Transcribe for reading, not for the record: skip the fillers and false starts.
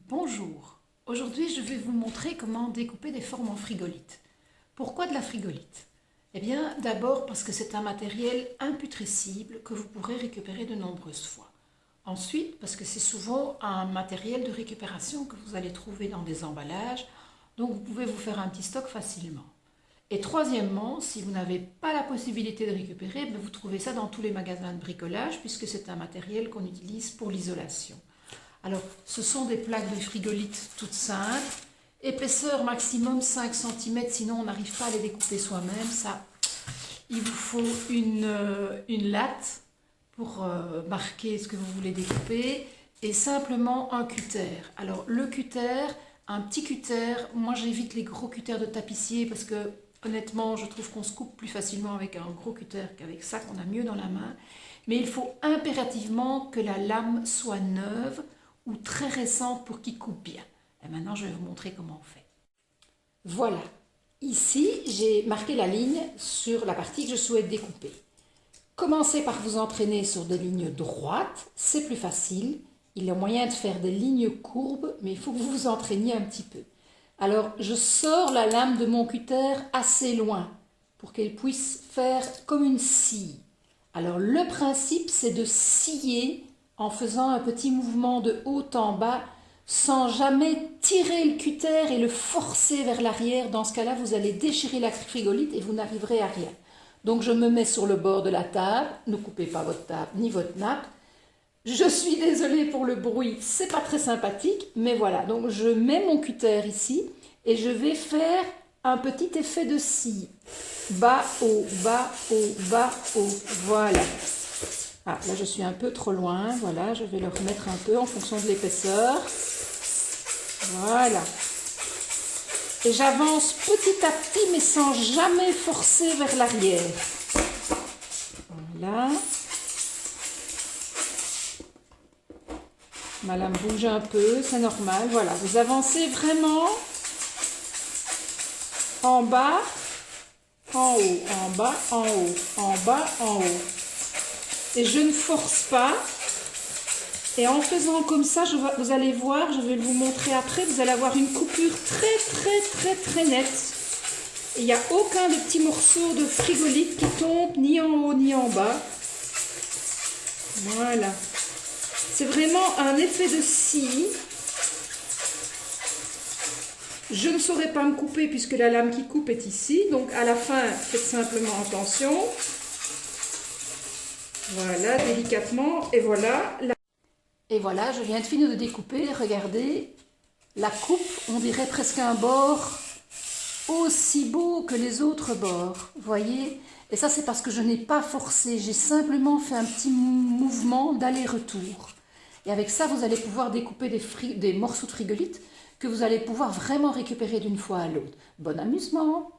Bonjour, aujourd'hui je vais vous montrer comment découper des formes en frigolite. Pourquoi de la frigolite? Eh bien d'abord parce que c'est un matériel imputrescible que vous pourrez récupérer de nombreuses fois. Ensuite parce que c'est souvent un matériel de récupération que vous allez trouver dans des emballages, donc vous pouvez vous faire un petit stock facilement. Et troisièmement, si vous n'avez pas la possibilité de récupérer, vous trouvez ça dans tous les magasins de bricolage puisque c'est un matériel qu'on utilise pour l'isolation. Alors, ce sont des plaques de frigolite toutes simples, épaisseur maximum 5 cm, sinon on n'arrive pas à les découper soi-même. Ça, il vous faut une latte pour marquer ce que vous voulez découper et simplement un cutter. Alors, le cutter, un petit cutter, moi j'évite les gros cutters de tapissier parce que honnêtement, je trouve qu'on se coupe plus facilement avec un gros cutter qu'avec ça qu'on a mieux dans la main. Mais il faut impérativement que la lame soit neuve ou très récente pour qu'il coupe bien. Et maintenant, je vais vous montrer comment on fait. Voilà. Ici, j'ai marqué la ligne sur la partie que je souhaite découper. Commencez par vous entraîner sur des lignes droites, c'est plus facile. Il y a moyen de faire des lignes courbes, mais il faut que vous vous entraîniez un petit peu. Alors, je sors la lame de mon cutter assez loin pour qu'elle puisse faire comme une scie. Alors, le principe, c'est de scier en faisant un petit mouvement de haut en bas sans jamais tirer le cutter et le forcer vers l'arrière. Dans ce cas-là, vous allez déchirer la frigolite et vous n'arriverez à rien. Donc, je me mets sur le bord de la table. Ne coupez pas votre table ni votre nappe. Je suis désolée pour le bruit, c'est pas très sympathique, mais voilà. Donc, je mets mon cutter ici et je vais faire un petit effet de scie. Bas, haut, bas, haut, bas, haut. Voilà. Ah, là, je suis un peu trop loin. Voilà, je vais le remettre un peu en fonction de l'épaisseur. Voilà. Et j'avance petit à petit, mais sans jamais forcer vers l'arrière. Voilà. Ma lame bouge un peu, c'est normal. Voilà, vous avancez vraiment en bas, en haut, en bas, en haut, en bas, en haut. Et je ne force pas. Et en faisant comme ça, vous allez voir, je vais vous montrer après, vous allez avoir une coupure très nette. Et il n'y a aucun de petits morceaux de frigolite qui tombent ni en haut ni en bas. Voilà. C'est vraiment un effet de scie. Je ne saurais pas me couper puisque la lame qui coupe est ici. Donc à la fin, faites simplement attention. Voilà, délicatement. Et voilà. Et voilà, je viens de finir de découper. Regardez, la coupe, on dirait presque un bord aussi beau que les autres bords. Voyez? Et ça, c'est parce que je n'ai pas forcé. J'ai simplement fait un petit mouvement d'aller-retour. Et avec ça, vous allez pouvoir découper des morceaux de frigolite que vous allez pouvoir vraiment récupérer d'une fois à l'autre. Bon amusement!